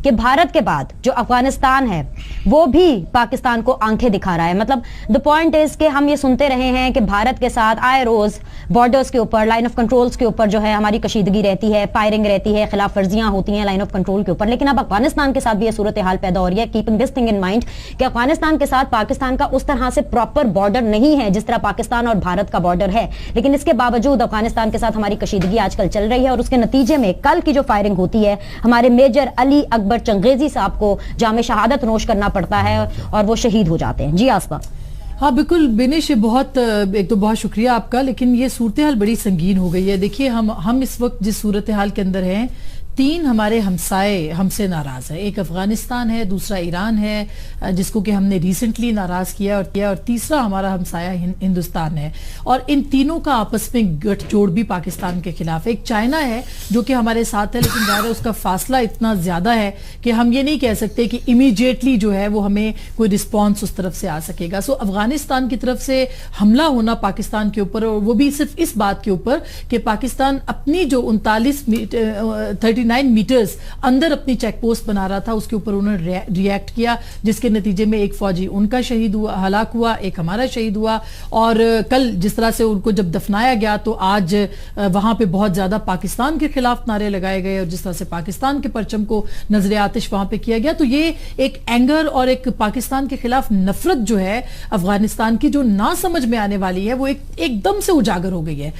कि भारत के बाद जो अफगानिस्तान है वो भी पाकिस्तान को आंखें दिखा रहा है। मतलब द पॉइंट इज कि हम ये सुनते रहे हैं कि भारत के साथ आए रोज बॉर्डर्स के ऊपर, लाइन ऑफ कंट्रोल्स के ऊपर जो है हमारी कशीदगी रहती है, फायरिंग रहती है, खिलाफ वर्जियां होती हैं लाइन ऑफ कंट्रोल के ऊपर। लेकिन अब अफगानिस्तान के साथ भी ये सूरत हाल पैदा हो रही है, keeping this thing in mind कि अफगानिस्तान के साथ पाकिस्तान का उस तरह से प्रॉपर बॉर्डर नहीं है जिस तरह पाकिस्तान और भारत का बॉर्डर है। लेकिन इसके बावजूद अफगानिस्तान के साथ हमारी कशीदगी आजकल चल रही है और उसके नतीजे में कल की जो फायरिंग होती है हमारे मेजर अली अकबर चंगेजी साहब को जामे शहादत नोश करना पड़ता है और वो शहीद हो जाते हैं। जी आसपा। हाँ बिल्कुल बिनेश, बहुत एक तो बहुत शुक्रिया आपका, लेकिन ये सूरत हाल बड़ी संगीन हो गई है। देखिए हम इस वक्त जिस सूरत हाल के अंदर हैं, 3 हमारे हमसाए हमसे नाराज है। एक अफगानिस्तान है, दूसरा ईरान है जिसको कि हमने रिसेंटली नाराज किया और तीसरा हमारा हमसाया हिंदुस्तान है। और इन तीनों का आपस में गठजोड़ भी पाकिस्तान के खिलाफ है। एक चाइना है जो कि हमारे साथ है, लेकिन ज़्यादा उसका फासला इतना ज्यादा है कि हम ये नहीं कह सकते कि इमीडिएटली जो है वो हमें कोई रिस्पॉन्स उस तरफ से आ सकेगा। सो अफगानिस्तान की तरफ से हमला होना पाकिस्तान के ऊपर, और वो भी सिर्फ इस बात के ऊपर कि पाकिस्तान अपनी जो 39 मीटर्स अंदर अपनी चेक पोस्ट बना रहा था, उसके ऊपर उन्होंने रिएक्ट किया, जिसके नतीजे में एक फौजी उनका शहीद हुआ, हलाक हुआ, एक हमारा शहीद हुआ। और कल जिस तरह से उनको जब दफनाया गया तो आज वहां पे बहुत ज्यादा पाकिस्तान के खिलाफ नारे लगाए गए और जिस तरह से पाकिस्तान के परचम को नजर आतिश वहां पे किया गया, तो ये एक एंगर और एक पाकिस्तान के खिलाफ नफरत जो है अफगानिस्तान की, जो ना समझ में आने वाली है, वो एकदम से उजागर हो गई है।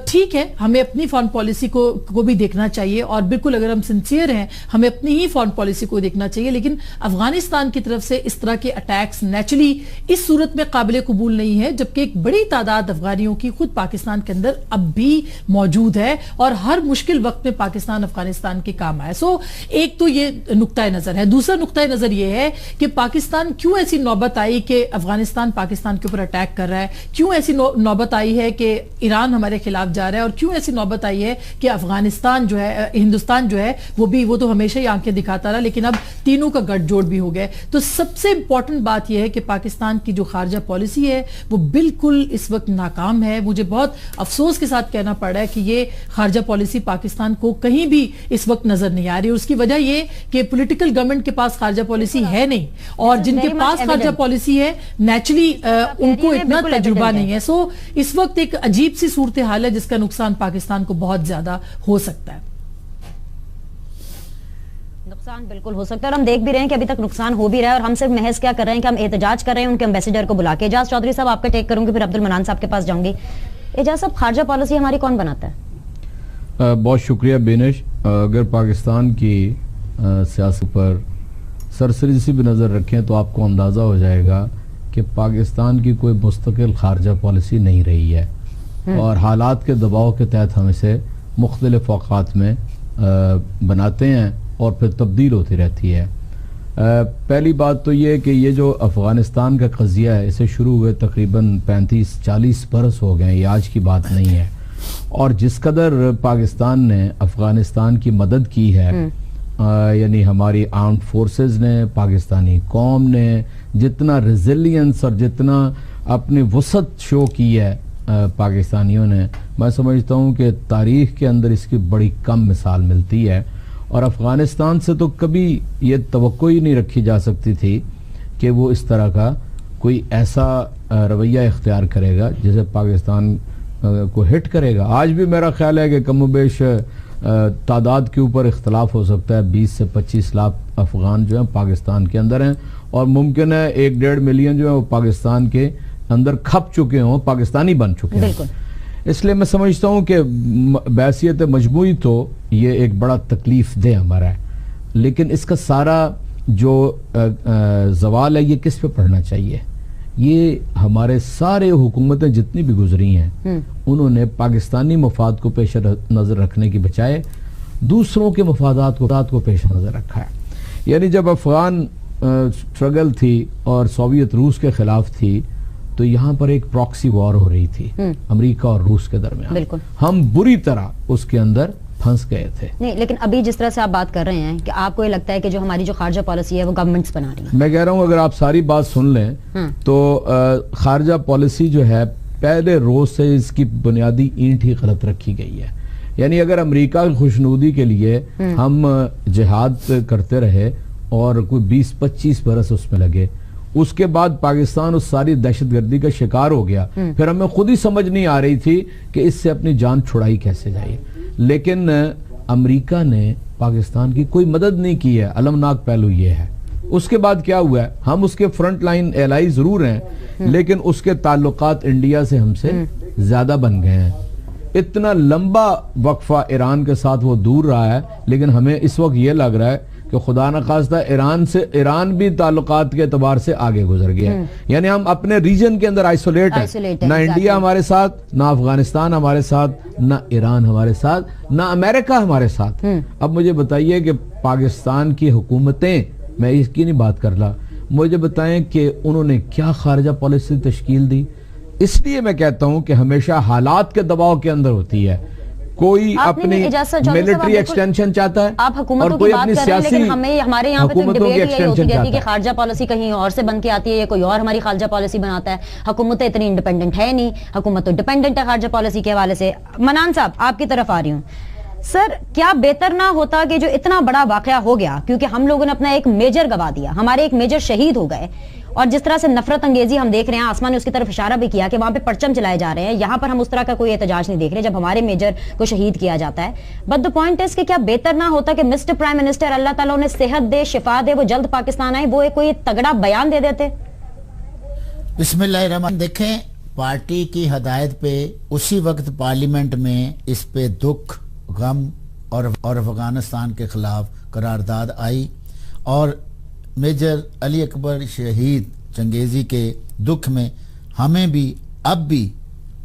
ठीक है, हमें अपनी फॉरेन पॉलिसी को भी देखना चाहिए और बिल्कुल अगर हम सिंसियर हैं हमें अपनी ही फॉरेन पॉलिसी को देखना चाहिए, लेकिन अफगानिस्तान की तरफ से इस तरह के अटैक्स नेचुरली इस सूरत में काबिल कबूल नहीं है, जबकि एक बड़ी तादाद अफगानियों की खुद पाकिस्तान के अंदर अब भी मौजूद है और हर मुश्किल वक्त में पाकिस्तान अफगानिस्तान के काम आए। सो एक तो ये नुक्ता नजर है। दूसरा नुक्ता नजर ये है कि पाकिस्तान क्यों ऐसी नौबत आई कि अफगानिस्तान पाकिस्तान के ऊपर अटैक कर रहा है, क्यों ऐसी नौबत आई है कि ईरान हमारे खिलाफ जा रहा है, और क्यों ऐसी नौबत आई है कि अफगानिस्तान जो है, हिंदुस्तान जो है वो तो हमेशा ही आंखें दिखाता रहा, लेकिन अब तीनों का गठजोड़ भी हो गया। तो सबसे इंपॉर्टेंट बात यह है कि पाकिस्तान की जो खारजा पॉलिसी है वो बिल्कुल इस वक्त नाकाम है। मुझे बहुत अफसोस के साथ कहना पड़ रहा है कि ये खारजा पॉलिसी पाकिस्तान को कहीं भी इस वक्त नजर नहीं आ रही। उसकी वजह यह कि पॉलिटिकल गवर्नमेंट के पास खारजा पॉलिसी है नहीं, और जिनके पास खारजा पॉलिसी है नेचुरली उनको इतना तजुर्बा नहीं है। सो इस वक्त एक अजीब सी सूरत हाल है जिसका नुकसान पाकिस्तान को बहुत ज्यादा हो सकता है। नुकसान बिल्कुल हो सकता है और हम देख भी रहे हैं कि अभी तक नुकसान हो भी रहा है, और हम सिर्फ महज क्या कर रहे हैं कि हम एहतजाज कर रहे हैं उनके एम्बेसडर को बुला के। एजाज चौधरी साहब आपका टेक करूंगी, फिर अब्दुल मनान साहब के पास जाऊंगी। एजाज साहब, खारजा पॉलिसी हमारी कौन बनाता है? बहुत शुक्रिया बेनिश। अगर पाकिस्तान की सियासत पर सरसरी सी भी नज़र रखें तो आपको अंदाज़ा हो जाएगा कि पाकिस्तान की कोई मुस्तकिल खारजा पॉलिसी नहीं रही है, और हालात के दबाव के तहत हम इसे मुख्तलिफ औक़ात में बनाते हैं और फिर तब्दील होती रहती है। पहली बात तो ये कि ये जो अफ़गानिस्तान का क़ज़िया है, इसे शुरू हुए तकरीबन 35-40 बरस हो गए, ये आज की बात नहीं है। और जिस कदर पाकिस्तान ने अफ़गानिस्तान की मदद की है, यानी हमारी आर्म्ड फोर्सेस ने, पाकिस्तानी कौम ने जितना रेजिलियंस और जितना अपनी वसत शो की है पाकिस्तानियों ने, मैं समझता हूँ कि तारीख़ के अंदर इसकी बड़ी कम मिसाल मिलती है। और अफ़गानिस्तान से तो कभी ये तवक्को ही नहीं रखी जा सकती थी कि वो इस तरह का कोई ऐसा रवैया इख्तियार करेगा जिसे पाकिस्तान को हिट करेगा। आज भी मेरा ख्याल है कि कमोबेश तादाद के ऊपर इख्तलाफ हो सकता है, 20 से 25 लाख अफ़गान जो हैं पाकिस्तान के अंदर हैं, और मुमकिन है 1-1.5 मिलियन जो है वो पाकिस्तान के अंदर खप चुके हों, पाकिस्तानी बन चुके हैं। इसलिए मैं समझता हूँ कि बैसियत मजमूई तो ये एक बड़ा तकलीफ दे हमारा है, लेकिन इसका सारा जो जवाल है ये किस पे पढ़ना चाहिए? ये हमारे सारे हुकूमतें जितनी भी गुजरी हैं उन्होंने पाकिस्तानी मफाद को पेश नज़र रखने की बजाय दूसरों के मफादात को पेश नज़र रखा है। यानी जब अफ़गान स्ट्रगल थी और सोवियत रूस के ख़िलाफ़ थी, तो यहाँ पर एक प्रॉक्सी वॉर हो रही थी अमेरिका और रूस के दरमियान। हम बुरी तरह उसके अंदर फंस गए थे। नहीं, लेकिन अभी जिस तरह से आप बात कर रहे हैं कि आपको ये लगता है कि जो हमारी जो खारजा पॉलिसी है वो गवर्नमेंट्स बना रही है। मैं कह रहा हूँ अगर आप सारी बात सुन लें तो खारजा पॉलिसी जो है पहले रोज से इसकी बुनियादी ईंट ही गलत रखी गई है। यानी अगर अमेरिका की खुशनुदी के लिए हम जिहाद करते रहे और कोई 20-25 बरस उसमें लगे, उसके बाद पाकिस्तान उस सारी दहशतगर्दी का शिकार हो गया, फिर हमें खुद ही समझ नहीं आ रही थी कि इससे अपनी जान छुड़ाई कैसे जाए। लेकिन अमेरिका ने पाकिस्तान की कोई मदद नहीं की है। अलमनाक पहलू ये है। उसके बाद क्या हुआ है, हम उसके फ्रंट लाइन एलाई जरूर हैं, लेकिन उसके ताल्लुकात इंडिया से हमसे ज्यादा बन गए हैं। इतना लंबा वक्फा ईरान के साथ वो दूर रहा है, लेकिन हमें इस वक्त ये लग रहा है कि खुदा न खास्ता ईरान भी ताल्लुकात के एतबार से आगे गुजर गया है। यानी हम अपने रीजन के अंदर आइसोलेट है। ना इंडिया हमारे साथ, ना अफगानिस्तान हमारे साथ, ना ईरान हमारे साथ, ना अमेरिका हमारे साथ। अब मुझे बताइए कि पाकिस्तान की हुकूमतें, मैं इसकी नहीं बात कर रहा, मुझे बताएं कि उन्होंने क्या खारजा पॉलिसी तश्कील दी। इसलिए मैं कहता हूं कि हमेशा हालात के दबाव के अंदर होती है। कोई अपनी मिलिट्री एक्सटेंशन चाहता है, आप हुकूमतों की बात कर रहे हैं, लेकिन हमें हमारे यहाँ पे तो डिबेट यही होती रहती है कि खारजा पॉलिसी कहीं और से बन के आती है या कोई और हमारी खारजा पॉलिसी बनाता है। हुकूमतें इतनी इंडिपेंडेंट है नहीं, हुकूमत तो डिपेंडेंट है खारजा पॉलिसी के हवाले से। मनान साहब, आपकी तरफ आ रही हूँ। सर, क्या बेहतर ना होता कि जो इतना बड़ा वाकया हो गया, क्योंकि हम लोगों ने अपना एक मेजर गवा दिया, हमारे एक मेजर शहीद हो गए, और जिस तरह से नफरत अंगेजी हम देख रहे हैं, आसमान ने उसकी तरफ इशारा भी किया कि वहां पे परचम चलाए जा रहे हैं, यहां पर हम उस तरह का कोई एहतजाज नहीं देख रहे जब हमारे मेजर को शहीद किया जाता है। बट द पॉइंट इज कि क्या बेहतर ना होता कि मिस्टर प्राइम मिनिस्टर, अल्लाह ताला उन्हें सेहत दे, शिफा दे, वो जल्द पाकिस्तान आए, वो एक कोई तगड़ा बयान दे देते। बिस्मिल्लाहिर्रहमान। देखें, पार्टी की हदायत पे उसी वक्त पार्लियामेंट में इस पे दुख, गम और अफगानिस्तान के खिलाफ करारदाद आई, और मेजर अली अकबर शहीद चंगेजी के दुख में हमें भी अब भी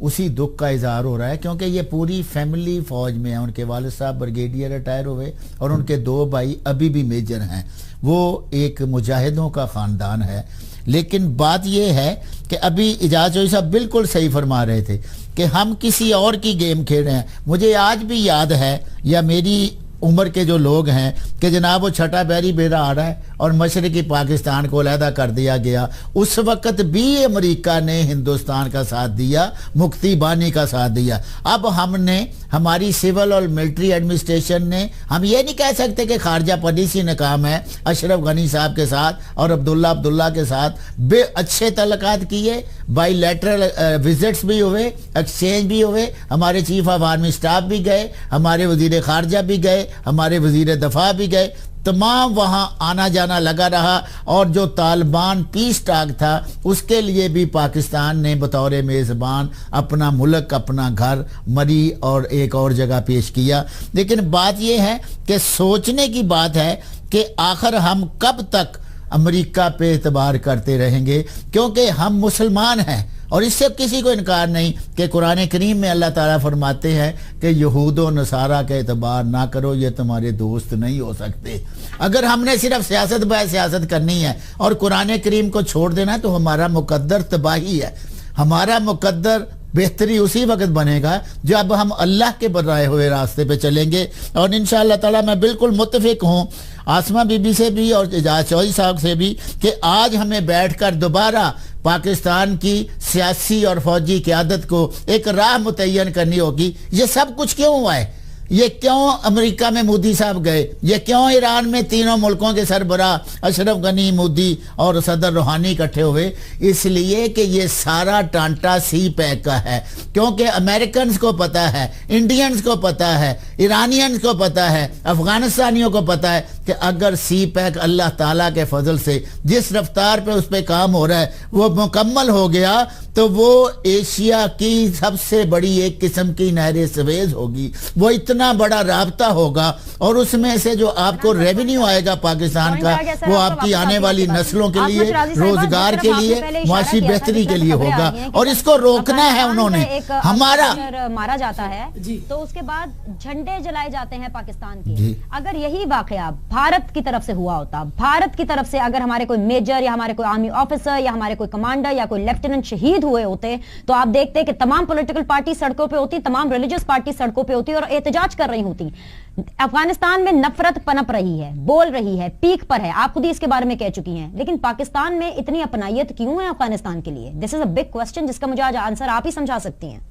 उसी दुख का इजहार हो रहा है, क्योंकि ये पूरी फैमिली फौज में है। उनके वालिद साहब ब्रिगेडियर रिटायर हुए और उनके 2 भाई अभी भी मेजर हैं। वो एक मुजाहिदों का ख़ानदान है। लेकिन बात यह है कि अभी इजाज़ चौधरी साहब बिल्कुल सही फरमा रहे थे कि हम किसी और की गेम खेल रहे हैं। मुझे आज भी याद है, या मेरी उम्र के जो लोग हैं, कि जनाब वो छठा बैरी बेरा आ रहा है और मशरकी पाकिस्तान को अलहदा कर दिया गया। उस वक़्त भी अमेरिका ने हिंदुस्तान का साथ दिया, मुक्ति बानी का साथ दिया। अब हमने, हमारी सिविल और मिलिट्री एडमिनिस्ट्रेशन ने, हम ये नहीं कह सकते कि खारजा पॉलिसी नाकाम है। अशरफ गनी साहब के साथ और अब्दुल्ला के साथ बे अच्छे तल्लुकात किए, बाईलैटरल विजिट्स भी हुए, एक्सचेंज भी हुए, हमारे चीफ ऑफ आर्मी स्टाफ भी गए, हमारे वजीर खारजा भी गए, हमारे वजीर दफा भी गए, तमाम वहाँ आना जाना लगा रहा। और जो तालिबान पीस टाक था, उसके लिए भी पाकिस्तान ने बतौर मेज़बान अपना मुल्क, अपना घर, मरी और एक और जगह पेश किया। लेकिन बात यह है कि सोचने की बात है कि आखिर हम कब तक अमेरिका पे एतबार करते रहेंगे, क्योंकि हम मुसलमान हैं। और इससे किसी को इनकार नहीं कि कुरान करीम में अल्लाह ताला फरमाते हैं कि यहूद व नसारा का एतबार ना करो, ये तुम्हारे दोस्त नहीं हो सकते। अगर हमने सिर्फ सियासत बाय सियासत करनी है और कुरान करीम को छोड़ देना है, तो हमारा मुकद्दर तबाही है। हमारा मुकद्दर बेहतरी उसी वक्त बनेगा जब हम अल्लाह के बनाए हुए रास्ते पे चलेंगे। और इंशाअल्लाह ताला मैं बिल्कुल मुत्तफिक हूँ आसमा बीबी से भी और इजाज़ चौधरी साहब से भी कि आज हमें बैठकर दोबारा पाकिस्तान की सियासी और फौजी क़यादत को एक राह मुतय्यन करनी होगी। ये सब कुछ क्यों हुआ है? ये क्यों अमेरिका में मोदी साहब गए? ये क्यों ईरान में तीनों मुल्कों के सरबराह अशरफ गनी, मोदी और सदर रूहानी इकट्ठे हुए? इसलिए कि ये सारा टांटा सी पैक का है, क्योंकि अमेरिकन को पता है, इंडियंस को पता है, ईरानियंस को पता है, अफगानिस्तानियों को पता है कि अगर सी पैक अल्लाह ताला के फजल से जिस रफ्तार पे उस पर काम हो रहा है वो मुकम्मल हो गया, तो वो एशिया की सबसे बड़ी एक किस्म की नहर सवेज होगी। वो इतना बड़ा राब्ता होगा और उसमें से जो आपको रेवेन्यू आएगा पाकिस्तान का, वो आपकी आने वाली नस्लों के लिए, रोजगार के लिए, माशी बेहतरी के लिए होगा। और इसको रोकना है उन्होंने। हमारा मारा जाता है तो उसके बाद झंडे जलाए जाते हैं पाकिस्तान के। अगर यही वाकया भारत की तरफ से हुआ होता, भारत की तरफ से अगर हमारे कोई मेजर या हमारे कोई आर्मी ऑफिसर या हमारे कोई कमांडर या कोई लेफ्टिनेंट शहीद हुए होते, तो आप देखते कि तमाम पॉलिटिकल पार्टी सड़कों पे होती, तमाम रिलीजियस पार्टी सड़कों पे होती और एहतजाज कर रही होती। अफगानिस्तान में नफरत पनप रही है, बोल रही है, पीक पर है, आप खुद ही इसके बारे में कह चुकी हैं। लेकिन पाकिस्तान में इतनी अपनायत क्यों है अफगानिस्तान के लिए? This is a big question जिसका मुझे आज आंसर आप ही समझा सकती हैं।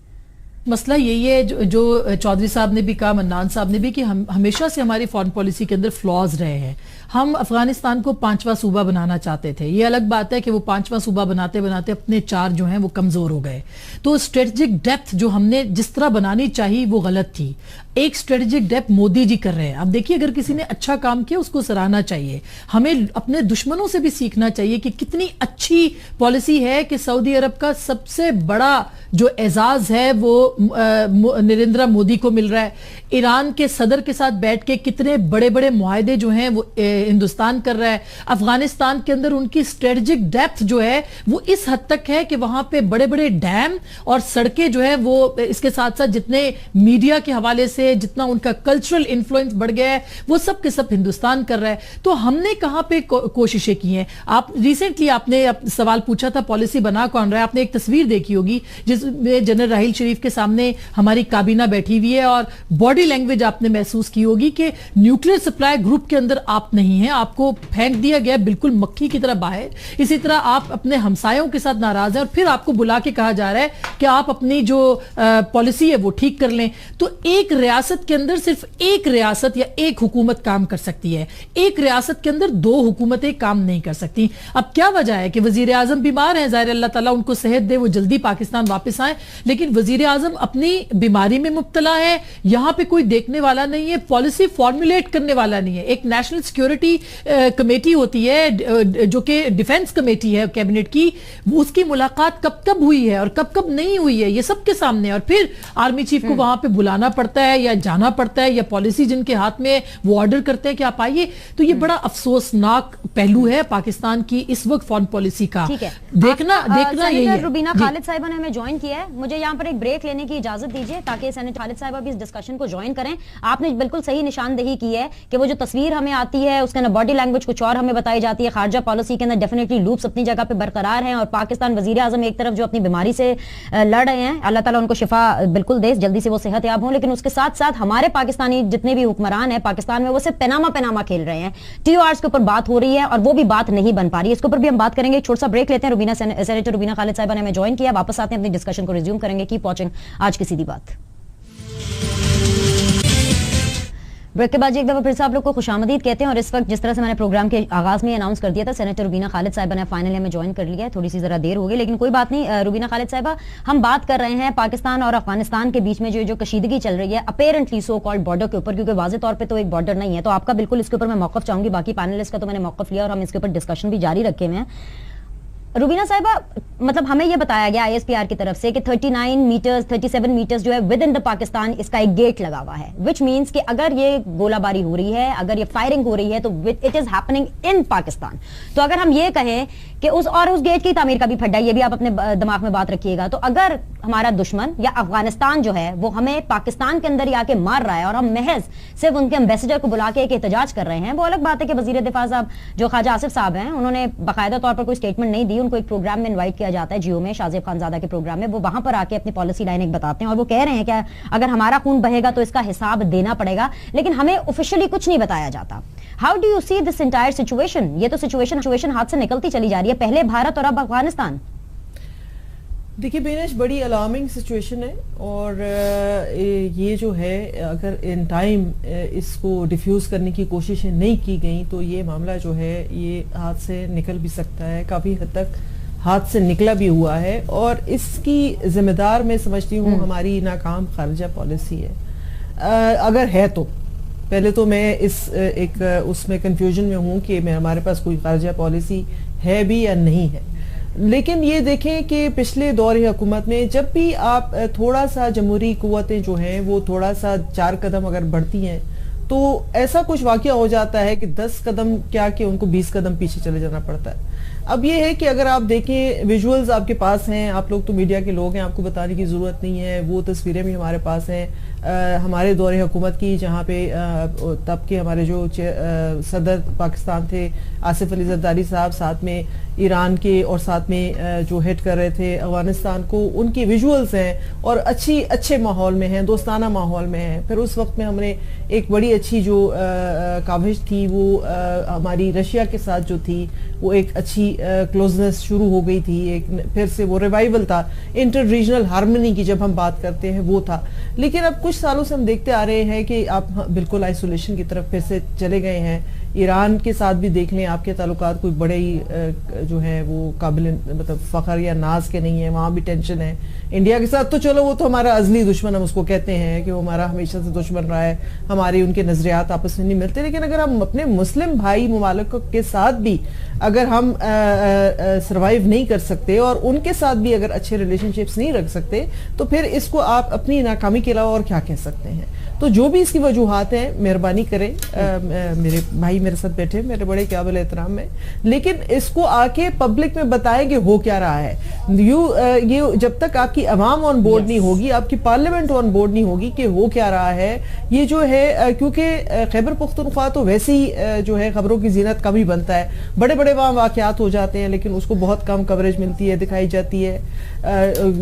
मसला यही है जो चौधरी साहब ने भी कहा, मन्नान साहब ने भी, कि हम हमेशा से हमारी फॉरेन पॉलिसी के अंदर फ्लॉज रहे हैं। हम अफगानिस्तान को 5वां सूबा बनाना चाहते थे। ये अलग बात है कि वो 5वां सूबा बनाते बनाते अपने 4 जो हैं वो कमजोर हो गए। तो स्ट्रेटेजिक डेप्थ जो हमने जिस तरह बनानी चाहिए वो गलत थी। एक स्ट्रेटेजिक डेप्थ मोदी जी कर रहे हैं। अब देखिए, अगर किसी ने अच्छा काम किया उसको सराहना चाहिए। हमें अपने दुश्मनों से भी सीखना चाहिए कि कितनी अच्छी पॉलिसी है कि सऊदी अरब का सबसे बड़ा जो एजाज है वो नरेंद्र मोदी को मिल रहा है। ईरान के सदर के साथ बैठ के कितने बड़े बड़े मुआहदे जो हैं वो हिंदुस्तान कर रहा है। अफगानिस्तान के अंदर उनकी स्ट्रेटेजिक डेप्थ जो है वो इस हद तक है कि वहां पे बड़े बड़े डैम और सड़कें जो है वो, इसके साथ साथ जितने मीडिया के हवाले से जितना उनका कल्चरल इन्फ्लुएंस बढ़ गया है वो सब के सब हिंदुस्तान कर रहा है। तो हमने कहां पे कोशिशें की हैं। आप रिसेंटली आपने सवाल पूछा था पॉलिसी बना कौन रहा है। आपने एक तस्वीर देखी होगी जिसमें जनरल राहील शरीफ के सामने हमारी काबीना बैठी हुई है और बॉडी लैंग्वेज आपने महसूस की होगी कि न्यूक्लियर सप्लाई ग्रुप के अंदर आप नहीं हैं, आपको फेंक दिया गया बिल्कुल मक्खी की तरह बाहर। इसी तरह आप अपने हमसायों के साथ नाराज हैं और फिर आपको बुला के कहा जा रहा है कि आप अपनी जो पॉलिसी है वो ठीक कर लें। तो एक रियासत के अंदर सिर्फ एक रियासत या एक हुकूमत काम कर सकती है। एक रियासत के अंदर 2 हुकूमतें काम नहीं कर सकती। अब क्या वजह है कि वजीर आजम बीमार हैं, ज़ाहिर अल्लाह ताला उनको सेहत दे, वो जल्दी पाकिस्तान वापस आए, लेकिन वजीर आजम अपनी बीमारी में मुब्तला है। यहां पे कोई देखने वाला नहीं है, पॉलिसी फॉर्मुलेट करने वाला नहीं है। एक नेशनल सिक्योरिटी कमेटी होती है जो कि डिफेंस कमेटी है कैबिनेट की, उसकी मुलाकात कब कब हुई है और कब कब नहीं हुई है ये सबके सामने। और फिर आर्मी चीफ को वहां पे बुलाना पड़ता है या जाना पड़ता है या पॉलिसी जिनके हाथ में वो ऑर्डर करते हैं कि आप आइए। तो ये बड़ा अफसोसनाक पहलू है पाकिस्तान की इस वक्त फॉरेन पॉलिसी का। देखना यही है। रुबीना खालिद साहिबा ने हमें ज्वाइन किया है। मुझे यहाँ पर एक ब्रेक लेने की इजाजत दीजिए ताकि सेनेटर खालिद साहिबा भी इस डिस्कशन को ज्वाइन करें। आपने बिल्कुल सही निशानदेही की है कि वो जो तस्वीर हमें आती है उसके अंदर बॉडी लैंग्वेज कुछ और हमें बताई जाती है। खारजा पॉलिसी के अंदर डेफिनेटली लूप्स अपनी जगह पे बरकरार हैं और पाकिस्तान वजीर आजम एक तरफ जो अपनी बीमारी से लड़ रहे हैं, अल्लाह ताला उनको शिफा बिल्कुल दे, जल्दी से वो सेहत याब हों, लेकिन उसके साथ साथ हमारे पाकिस्तानी जितने भी हुक्मरान हैं पाकिस्तान में वो सिर्फ पेनामा खेल रहे हैं। TORs के ऊपर बात हो रही है और वो भी बात नहीं बन पा रही है। इसके ऊपर भी हम बात करेंगे। छोटा सा ब्रेक लेते हैं। सेनेटर रुबीना खालिद साहिबा ने हमें ज्वाइन किया, वापस आते हैं, अपनी डिस्कशन को रिज्यूम करेंगे। कीप वॉचिंग आज की सीधी बात। ब्रेक के बाद एक दफा फिर से आप लोग को खुशामदीद कहते हैं। और इस वक्त जिस तरह से मैंने प्रोग्राम के आगाज में अनाउंस कर दिया था, सेनेटर रुबीना खालिद साहिबा ने फाइनली हमें ज्वाइन कर लिया है। थोड़ी सी जरा देर हो गई लेकिन कोई बात नहीं। रुबीना खालिद साहिबा, हम बात कर रहे हैं पाकिस्तान और अफगानिस्तान के बीच में जो कशीदगी चल रही है अपेरेंटली सो कॉल्ड बॉर्डर के ऊपर, क्योंकि वाज़ेह तौर पर तो एक बॉर्डर नहीं है। तो आपका बिल्कुल इसके ऊपर मैं मौक़िफ़ चाहूंगी। बाकी पैनलिस्ट का तो मैंने मौक़िफ़ लिया और हम इसके ऊपर डिस्कशन भी जारी रखे हुए हैं। रुबीना साहिबा, मतलब हमें यह बताया गया ISPR की तरफ से कि 37 मीटर्स जो है विद इन द पाकिस्तान इसका एक गेट लगा हुआ है, विच मीन्स कि अगर ये गोलाबारी हो रही है, अगर ये फायरिंग हो रही है तो it is happening in Pakistan. तो अगर हम ये कहें कि उस गेट की तामीर का भी फड्डा, ये भी आप अपने दिमाग में बात रखिएगा। तो अगर हमारा दुश्मन या अफगानिस्तान जो है वो हमें पाकिस्तान के अंदर ही आके मार रहा है और हम महज सिर्फ उनके एम्बेसडर को बुला के एक एहतजाज कर रहे हैं, वो अलग बात है कि वजीर दिफा साहब जो ख्वाजा आसिफ साहब हैं उन्होंने बाकायदा तौर पर कोई स्टेटमेंट नहीं दी। उनको एक प्रोग्राम में इन्वाइट किया जाता है जियो में, शाज़ेब खानजादा के प्रोग्राम में, वो वहां पर आके अपनी पॉलिसी लाइन एक बताते हैं और वो कह रहे हैं कि अगर हमारा खून बहेगा तो इसका हिसाब देना पड़ेगा, लेकिन हमें ऑफिशियली कुछ नहीं बताया जाता। How do you see this entire situation? ये तो सिचुएशन हाथ से निकलती चली जा रही है, पहले भारत और अब अफगानिस्तान। देखिए बेनश, बड़ी अलार्मिंग सिचुएशन है और ये जो है अगर इन टाइम इसको डिफ्यूज़ करने की कोशिशें नहीं की गई तो ये मामला जो है ये हाथ से निकल भी सकता है, काफ़ी हद तक हाथ से निकला भी हुआ है। और इसकी जिम्मेदार मैं समझती हूँ हमारी नाकाम खारजा पॉलिसी है। अगर है तो पहले तो मैं इस एक उसमें कंफ्यूजन में हूँ कि हमारे पास कोई खारजा पॉलिसी है भी या नहीं है। लेकिन ये देखें कि पिछले दौर हुकूमत में जब भी आप थोड़ा सा जमहूरी कुव्वतें जो हैं वो थोड़ा सा 4 कदम अगर बढ़ती हैं तो ऐसा कुछ वाक़या हो जाता है कि 10 कदम क्या कि उनको 20 कदम पीछे चले जाना पड़ता है। अब ये है कि अगर आप देखें विजुअल्स आपके पास हैं, आप लोग तो मीडिया के लोग हैं, आपको बताने की ज़रूरत नहीं है, वो तस्वीरें भी हमारे पास हैं। हमारे दौरे हुकूमत की, जहाँ पे तब के हमारे जो सदर पाकिस्तान थे आसिफ अली जरदारी साहब, साथ में ईरान के और साथ में जो हेड कर रहे थे अफगानिस्तान को, उनके विजुअल्स हैं और अच्छे माहौल में हैं, दोस्ताना माहौल में हैं। फिर उस वक्त में हमने एक बड़ी अच्छी जो काविश थी वो हमारी रशिया के साथ जो थी वो एक अच्छी क्लोजनेस शुरू हो गई थी, एक फिर से वो रिवाइवल था, इंटर रीजनल हार्मनी की जब हम बात करते हैं वो था। लेकिन अब कुछ सालों से हम देखते आ रहे हैं कि आप बिल्कुल आइसोलेशन की तरफ फिर से चले गए हैं। ईरान के साथ भी देख लें, आपके ताल्लुकात कोई बड़े ही जो है वो काबिल मतलब फ़ख्र या नाज के नहीं है, वहाँ भी टेंशन है। इंडिया के साथ तो चलो वो तो हमारा अजली दुश्मन हम उसको कहते हैं कि वो हमारा हमेशा से दुश्मन रहा है, हमारे उनके नजरियात आपस में नहीं मिलते। लेकिन अगर हम अपने मुस्लिम भाई ममालिक के साथ भी अगर हम सर्वाइव नहीं कर सकते और उनके साथ भी अगर अच्छे रिलेशनशिप्स नहीं रख सकते, तो फिर इसको आप अपनी नाकामी के अलावा और क्या कह सकते हैं। तो जो भी इसकी वजूहात हैं, मेहरबानी करें, मेरे भाई मेरे साथ बैठे, मेरे बड़े काबिल एहतराम में, लेकिन इसको आके पब्लिक में बताएं कि हो क्या रहा है। ये जब तक आपकी अवाम ऑन बोर्ड नहीं होगी, आपकी पार्लियामेंट ऑन बोर्ड नहीं होगी कि हो क्या रहा है, ये जो है क्योंकि खैबर पख्तूनख्वा तो वैसे ही जो है खबरों की जीनत कम ही बनता है, बड़े बड़े वहाँ वाकयात हो जाते हैं लेकिन उसको बहुत कम कवरेज मिलती है, दिखाई जाती है।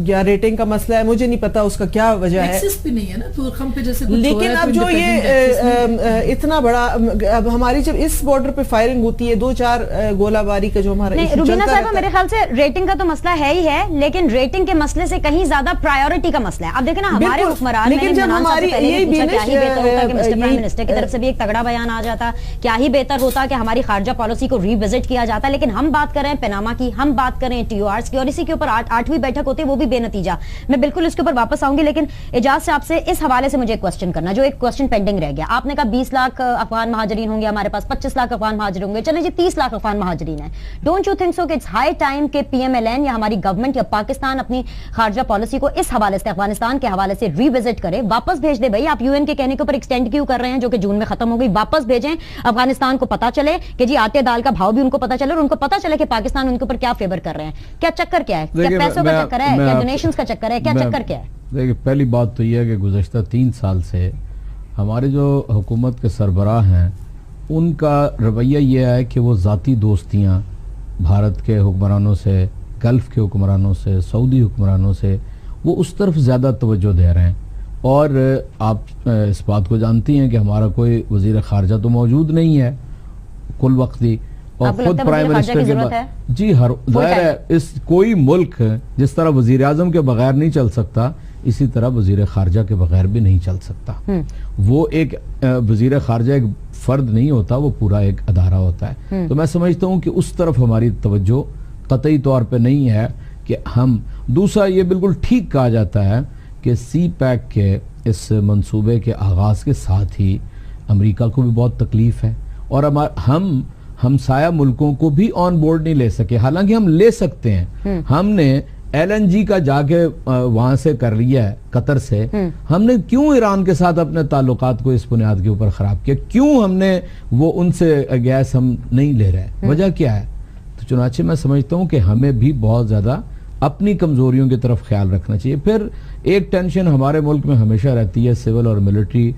या रेटिंग का मसला है, मुझे नहीं पता उसका क्या वजह है, भी नहीं है ना तो हम पे जैसे लेकिन अब जो ये इतना बड़ा, अब हमारी जब इस बॉर्डर पे फायरिंग होती है, 2-4 गोलाबारी का जो हमारा रुबीना साहब, मेरे ख्याल से रेटिंग का तो मसला है ही है, लेकिन रेटिंग के मसले से कहीं ज्यादा प्रायोरिटी का मसला है। अब देखिए ना हमारे हुक्मरान, लेकिन जब हमारी मिस्टर प्राइम मिनिस्टर की तरफ से भी एक तगड़ा बयान आ जाता, क्या ही बेहतर होता कि हमारी खारजा पॉलिसी को रिविजिट किया जाता। लेकिन हम बात कर रहे हैं पनामा की, हम बात कर रहे हैं TORs की, और इसी के ऊपर 8वीं बैठक होती है, वो भी बेनतीजा। मैं बिल्कुल इसके ऊपर वापस आऊंगी, लेकिन इजाज से आपसे इस हवाले से मुझे क्वेश्चन करना, जो एक क्वेश्चन पेंडिंग रह गया। आपने कहा 20 लाख अफगान महाजरीन होंगे हमारे पास, 25 लाख अफगान महाजरीन होंगे, चले जी 30 लाख अफगान महाजरीन है। डोंट यू थिंक सो कि इट्स हाई टाइम के PMLN या हमारी गवर्नमेंट या पाकिस्तान अपनी खारजा पॉलिसी को इस हवाले से, अफगानिस्तान के हवाले से रिविजिट करे, वापस भेज दे। भाई आप UN के कहने के ऊपर एक्सटेंड क्यों कर रहे हैं, जो कि जून में खत्म हो गई, वापस भेजें। अफगानिस्तान को पता चले कि जी आटे दाल का भाव भी उनको पता चले, और उनको पता चले कि पाकिस्तान उनके ऊपर क्या फेवर कर रहे हैं। क्या चक्कर क्या है, क्या पैसों का चक्कर है, क्या डोनेशंस का चक्कर है, क्या चक्कर क्या है? देखिए, पहली बात तो यह है कि गुज़श्ता 3 साल से हमारे जो हुकूमत के सरबराह हैं उनका रवैया यह है कि वो ज़ाती दोस्तियाँ भारत के हुक्मरानों से, गल्फ़ के हुक्मरानों से, सऊदी हुक्मरानों से, वो उस तरफ ज़्यादा तवज्जो दे रहे हैं। और आप इस बात को जानती हैं कि हमारा कोई वज़ीर ख़ारजा तो मौजूद नहीं है कुल वक्ती, और खुद प्राइम मिनिस्टर के बाद जी हर ज़ाहिर है इस कोई मुल्क जिस तरह वज़ीर आज़म के बगैर नहीं चल सकता, इसी तरह वज़ीर ख़ारजा के बगैर भी नहीं चल सकता। वो एक वज़ीर ख़ारजा एक फ़र्द नहीं होता, वो पूरा एक अदारा होता है। तो मैं समझता हूँ कि उस तरफ हमारी तवज्जो कतई तौर पे नहीं है कि हम। दूसरा, ये बिल्कुल ठीक कहा जाता है कि CPEC के इस मंसूबे के आगाज़ के साथ ही अमेरिका को भी बहुत तकलीफ़ है, और हम हमसाया मुल्कों को भी ऑन बोर्ड नहीं ले सके। हालांकि हम ले सकते हैं, हमने LNG का जाके वहां से कर लिया है कतर से। हमने क्यों ईरान के साथ अपने ताल्लुकात को इस बुनियाद के ऊपर खराब किया, क्यों हमने वो उनसे गैस हम नहीं ले रहे, वजह क्या है? तो चुनाचे मैं समझता हूँ कि हमें भी बहुत ज्यादा अपनी कमजोरियों की तरफ ख्याल रखना चाहिए। फिर एक टेंशन हमारे मुल्क में हमेशा रहती है, सिविल और मिलिट्री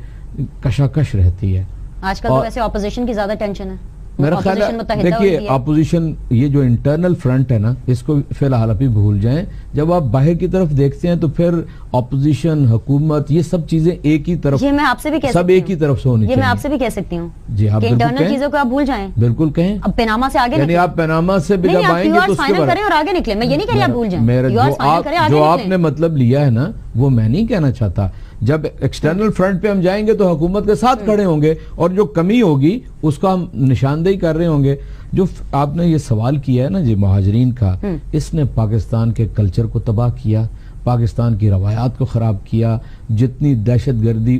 कशाकश रहती है। आजकल तो वैसे ऑपोजिशन की ज्यादा टेंशन है। मेरा ख्याल है, देखिए अपोजिशन, ये जो इंटरनल फ्रंट है ना, इसको फिलहाल अभी भूल जाएं। जब आप बाहर की तरफ देखते हैं तो फिर अपोजिशन, हुकूमत, ये सब चीजें एक ही तरफ, ये मैं आपसे भी कह सब एक ही तरफ से होनी चाहिए। मैं आपसे भी कह सकती हूँ जी, आप इंटरनल चीजों को आप भूल जाएं। बिल्कुल कहें। अब पनामा से आगे, यानी आप पनामा से भी जब आएंगे तो फाइनल करें और आगे निकले। मैं ये नहीं कह रही आप भूल जाएं। मेरा जो आपने मतलब लिया है ना, वो मैं नहीं कहना चाहता। जब एक्सटर्नल फ्रंट पे हम जाएंगे तो हुकूमत के साथ खड़े होंगे, और जो कमी होगी उसका हम निशानदेही कर रहे होंगे। जो आपने ये सवाल किया है ना जी महाजरीन का, इसने पाकिस्तान के कल्चर को तबाह किया, पाकिस्तान की रवायात को ख़राब किया। जितनी दहशत गर्दी